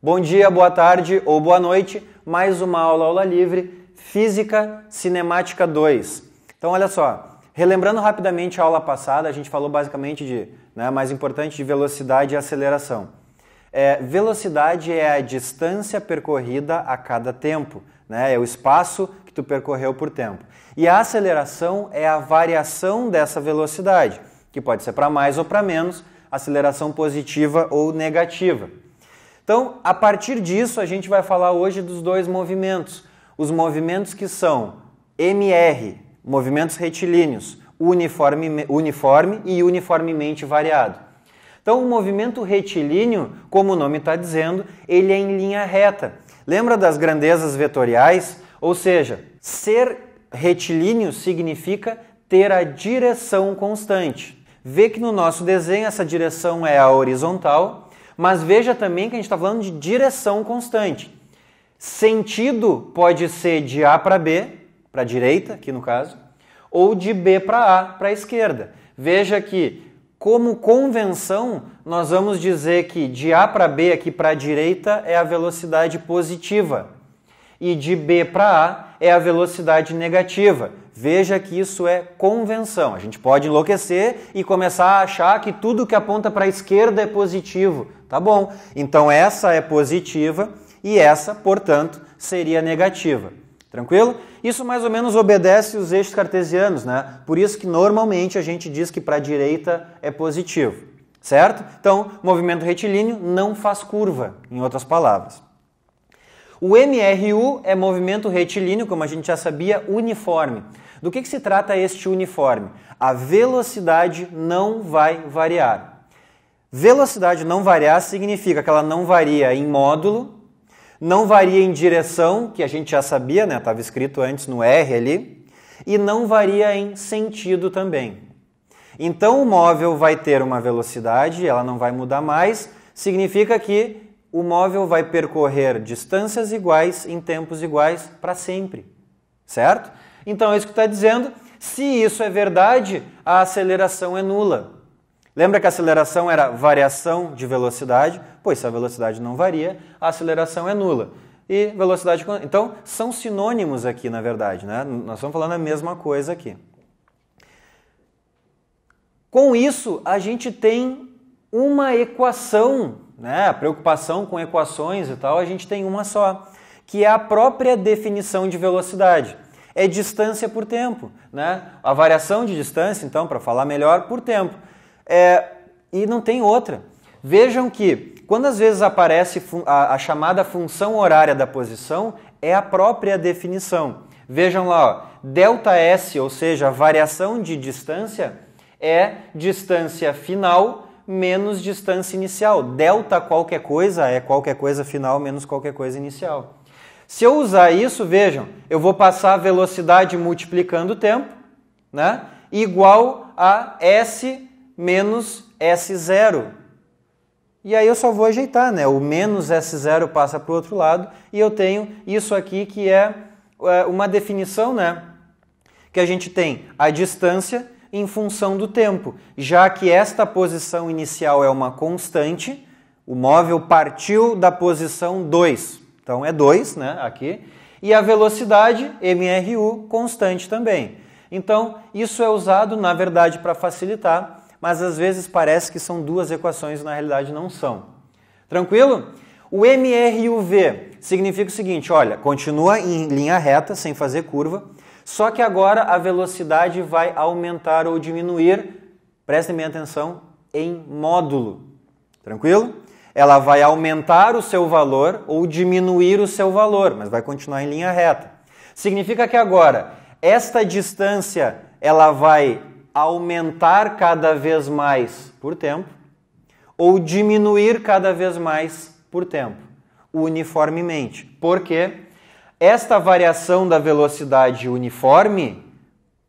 Bom dia, boa tarde ou boa noite, mais uma aula livre, Física Cinemática 2. Então olha só, relembrando rapidamente a aula passada, a gente falou basicamente de, mais importante, de velocidade e aceleração. Velocidade é a distância percorrida a cada tempo, é o espaço que tu percorreu por tempo. E a aceleração é a variação dessa velocidade, que pode ser para mais ou para menos, aceleração positiva ou negativa. Então, a partir disso, a gente vai falar hoje dos dois movimentos. Os movimentos que são MR, movimentos retilíneos, uniforme e uniformemente variado. Então, o movimento retilíneo, como o nome está dizendo, ele é em linha reta. Lembra das grandezas vetoriais? Ou seja, ser retilíneo significa ter a direção constante. Vê que no nosso desenho essa direção é a horizontal, mas veja também que a gente está falando de direção constante. Sentido pode ser de A para B, para a direita, aqui no caso, ou de B para A, para a esquerda. Veja que, como convenção, nós vamos dizer que de A para B, aqui para a direita, é a velocidade positiva. E de B para A é a velocidade negativa. Veja que isso é convenção. A gente pode enlouquecer e começar a achar que tudo que aponta para a esquerda é positivo. Tá bom, então essa é positiva e essa, portanto, seria negativa. Tranquilo? Isso mais ou menos obedece os eixos cartesianos, Por isso que normalmente a gente diz que para a direita é positivo. Certo? Então, movimento retilíneo não faz curva, em outras palavras. O MRU é movimento retilíneo, como a gente já sabia, uniforme. Do que se trata este uniforme? A velocidade não vai variar. Velocidade não variar significa que ela não varia em módulo, não varia em direção, que a gente já sabia, estava escrito antes no R ali, e não varia em sentido também. Então o móvel vai ter uma velocidade, ela não vai mudar mais, significa que o móvel vai percorrer distâncias iguais em tempos iguais para sempre, certo? Então é isso que está dizendo. Se isso é verdade, a aceleração é nula. Lembra que a aceleração era variação de velocidade? Pois se a velocidade não varia, a aceleração é nula. E velocidade... Então são sinônimos aqui, na verdade, Nós estamos falando a mesma coisa aqui. Com isso, a gente tem uma equação, a preocupação com equações e tal, a gente tem uma só, que é a própria definição de velocidade. É distância por tempo, A variação de distância, então, para falar melhor, por tempo. E não tem outra. Vejam que, quando às vezes aparece a chamada função horária da posição, é a própria definição. Vejam lá, ΔS, ou seja, a variação de distância, é distância final menos distância inicial. Delta qualquer coisa é qualquer coisa final menos qualquer coisa inicial. Se eu usar isso, vejam, eu vou passar a velocidade multiplicando o tempo, igual a S menos S0. E aí eu só vou ajeitar, O menos S0 passa para o outro lado e eu tenho isso aqui que é uma definição, que a gente tem a distância em função do tempo. Já que esta posição inicial é uma constante, o móvel partiu da posição 2. Então é 2, aqui. E a velocidade, MRU, constante também. Então, isso é usado, na verdade, para facilitar, mas às vezes parece que são duas equações e na realidade não são. Tranquilo? O MRUV significa o seguinte, olha, continua em linha reta, sem fazer curva, só que agora a velocidade vai aumentar ou diminuir, prestem bem atenção, em módulo. Tranquilo? Ela vai aumentar o seu valor ou diminuir o seu valor, mas vai continuar em linha reta. Significa que agora, esta distância, ela vai aumentar cada vez mais por tempo ou diminuir cada vez mais por tempo, uniformemente. Por quê? Esta variação da velocidade uniforme,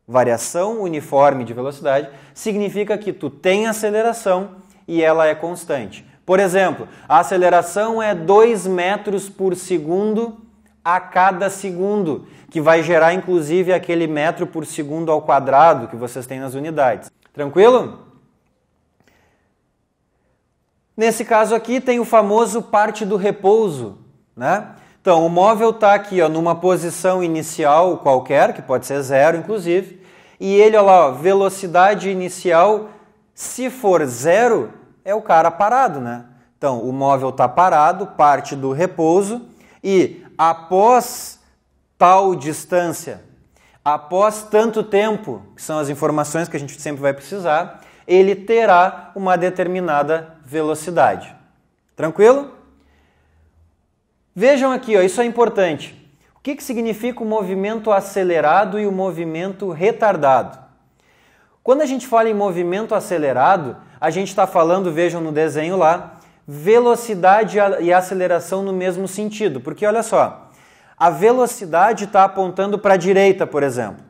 variação uniforme de velocidade, significa que tu tem aceleração e ela é constante. Por exemplo, a aceleração é 2 metros por segundo a cada segundo, que vai gerar inclusive aquele metro por segundo ao quadrado que vocês têm nas unidades. Tranquilo? Nesse caso aqui tem o famoso parte do repouso, né? Então, o móvel está aqui, ó, numa posição inicial qualquer, que pode ser 0, inclusive, e ele, olha lá, ó, velocidade inicial, se for 0, é o cara parado, né? Então, o móvel está parado, parte do repouso, e após tal distância, após tanto tempo, que são as informações que a gente sempre vai precisar, ele terá uma determinada velocidade. Tranquilo? Vejam aqui, ó, isso é importante. O que significa o movimento acelerado e o movimento retardado? Quando a gente fala em movimento acelerado, a gente está falando, vejam no desenho lá, velocidade e aceleração no mesmo sentido. Porque olha só, a velocidade está apontando para a direita, por exemplo.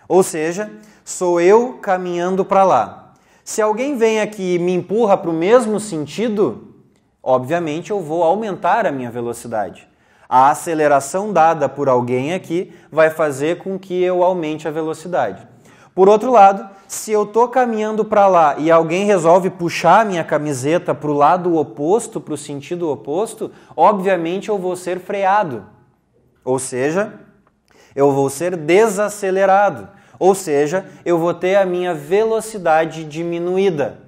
Ou seja, sou eu caminhando para lá. Se alguém vem aqui e me empurra para o mesmo sentido, obviamente eu vou aumentar a minha velocidade. A aceleração dada por alguém aqui vai fazer com que eu aumente a velocidade. Por outro lado, se eu estou caminhando para lá e alguém resolve puxar a minha camiseta para o lado oposto, para o sentido oposto, obviamente eu vou ser freado. Ou seja, eu vou ser desacelerado. Ou seja, eu vou ter a minha velocidade diminuída.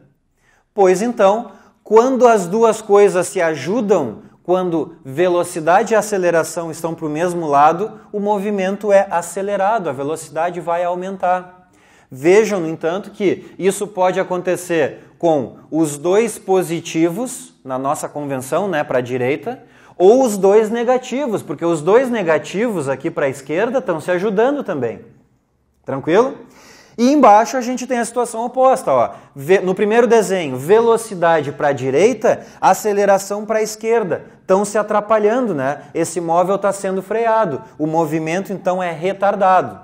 Pois então, quando as duas coisas se ajudam, quando velocidade e aceleração estão para o mesmo lado, o movimento é acelerado, a velocidade vai aumentar. Vejam, no entanto, que isso pode acontecer com os dois positivos, na nossa convenção, né, para a direita, ou os dois negativos, porque os dois negativos aqui para a esquerda estão se ajudando também. Tranquilo? E embaixo a gente tem a situação oposta. Ó. No primeiro desenho, velocidade para a direita, aceleração para a esquerda. Estão se atrapalhando, né? Esse móvel está sendo freado. O movimento, então, é retardado.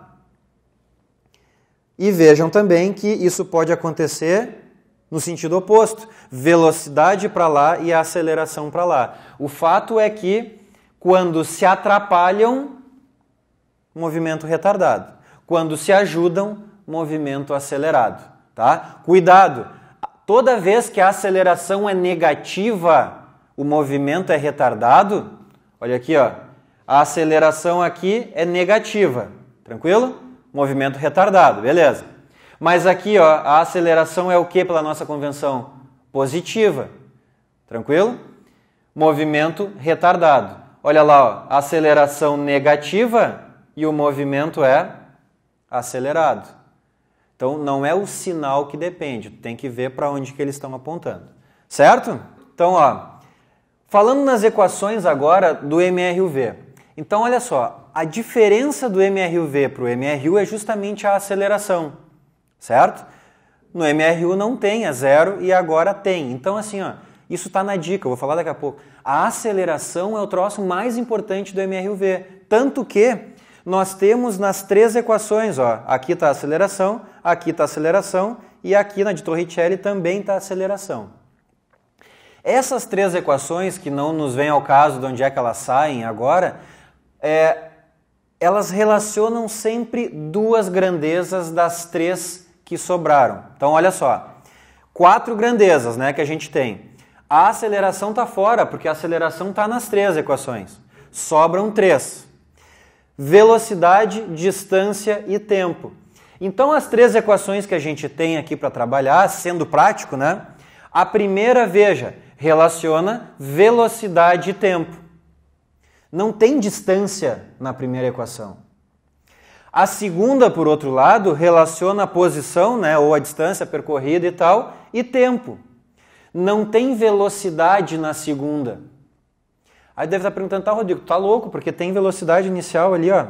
E vejam também que isso pode acontecer no sentido oposto. Velocidade para lá e aceleração para lá. O fato é que, quando se atrapalham, movimento retardado. Quando se ajudam, movimento acelerado, tá? Cuidado, toda vez que a aceleração é negativa, o movimento é retardado. Olha aqui, ó, a aceleração aqui é negativa, tranquilo? Movimento retardado, beleza. Mas aqui, ó, a aceleração é o que pela nossa convenção? Positiva, tranquilo? Movimento retardado. Olha lá, ó, aceleração negativa e o movimento é acelerado. Então, não é o sinal que depende, tem que ver para onde que eles estão apontando. Certo? Então, ó, falando nas equações agora do MRUV. Então, olha só, a diferença do MRUV para o MRU é justamente a aceleração. Certo? No MRU não tem, é 0 e agora tem. Então, assim, ó, isso está na dica, eu vou falar daqui a pouco. A aceleração é o troço mais importante do MRUV. Tanto que nós temos nas três equações, ó, aqui está a aceleração e aqui na de Torricelli também está a aceleração. Essas três equações, que não nos vem ao caso de onde é que elas saem agora, elas relacionam sempre duas grandezas das três que sobraram. Então, olha só, 4 grandezas, né, que a gente tem. A aceleração está fora, porque a aceleração está nas três equações. Sobram 3. Velocidade, distância e tempo. Então, as três equações que a gente tem aqui para trabalhar, sendo prático, né? A primeira, veja, relaciona velocidade e tempo. Não tem distância na primeira equação. A segunda, por outro lado, relaciona a posição, né, ou a distância percorrida e tal, e tempo. Não tem velocidade na segunda. Aí deve estar perguntando, tá, Rodrigo, tá louco, porque tem velocidade inicial ali, ó.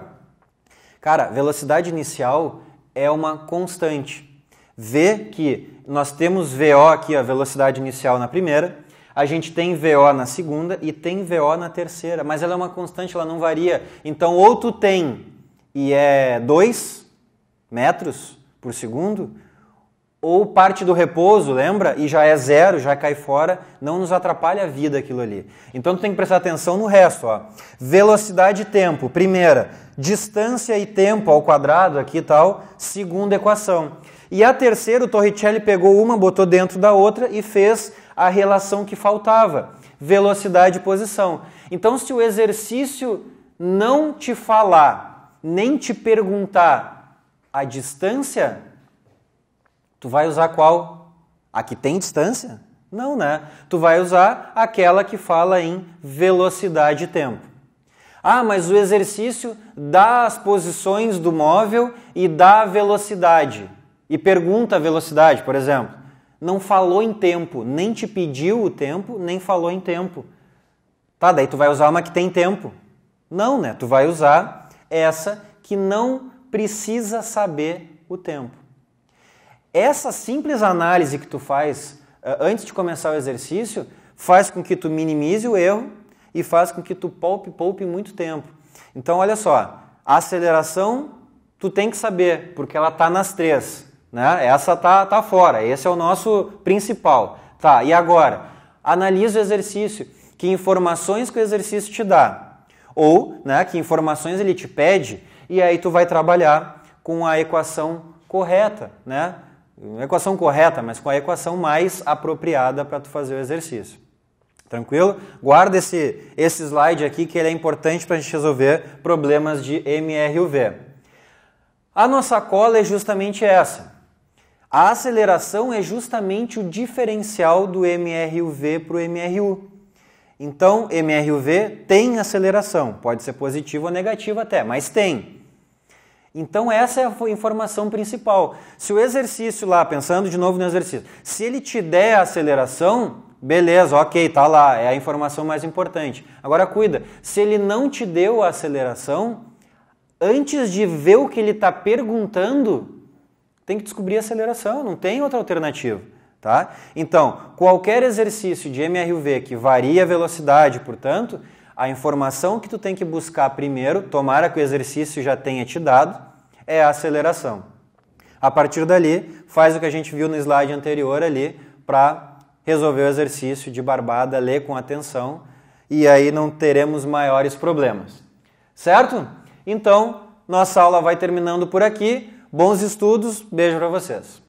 Cara, velocidade inicial é uma constante. Vê que nós temos VO aqui, a velocidade inicial na primeira, a gente tem VO na segunda e tem VO na terceira, mas ela é uma constante, ela não varia. Então, ou tu tem e é 2 metros por segundo, ou parte do repouso, lembra? E já é 0, já cai fora, não nos atrapalha a vida aquilo ali. Então tu tem que prestar atenção no resto, ó. Velocidade e tempo, primeira. Distância e tempo ao quadrado, aqui e tal, segunda equação. E a terceira, o Torricelli pegou uma, botou dentro da outra e fez a relação que faltava, velocidade e posição. Então, se o exercício não te falar, nem te perguntar a distância, tu vai usar qual? A que tem distância? Não, né? Tu vai usar aquela que fala em velocidade e tempo. Ah, mas o exercício dá as posições do móvel e dá a velocidade. E pergunta a velocidade, por exemplo. Não falou em tempo, nem te pediu o tempo, nem falou em tempo. Tá, daí tu vai usar uma que tem tempo. Não, né? Tu vai usar essa que não precisa saber o tempo. Essa simples análise que tu faz antes de começar o exercício faz com que tu minimize o erro e faz com que tu poupe muito tempo. Então, olha só, a aceleração tu tem que saber, porque ela tá nas 3, né? Essa tá fora, esse é o nosso principal. Tá, e agora? Analisa o exercício, que informações que o exercício te dá, ou, né, que informações ele te pede, e aí tu vai trabalhar com a equação correta, né? Não a equação correta, mas com a equação mais apropriada para tu fazer o exercício. Tranquilo? Guarda esse slide aqui que ele é importante para a gente resolver problemas de MRUV. A nossa cola é justamente essa. A aceleração é justamente o diferencial do MRUV para o MRU. Então, MRUV tem aceleração, pode ser positiva ou negativa até, mas tem. Então essa é a informação principal. Se o exercício lá, pensando de novo no exercício, se ele te der a aceleração, beleza, ok, tá lá, é a informação mais importante. Agora cuida, se ele não te deu a aceleração, antes de ver o que ele está perguntando, tem que descobrir a aceleração, não tem outra alternativa. Tá? Então, qualquer exercício de MRUV que varia a velocidade, portanto, a informação que tu tem que buscar primeiro, tomara que o exercício já tenha te dado, é a aceleração. A partir dali, faz o que a gente viu no slide anterior ali para resolver o exercício de barbada, ler com atenção e aí não teremos maiores problemas. Certo? Então, nossa aula vai terminando por aqui. Bons estudos, beijo para vocês.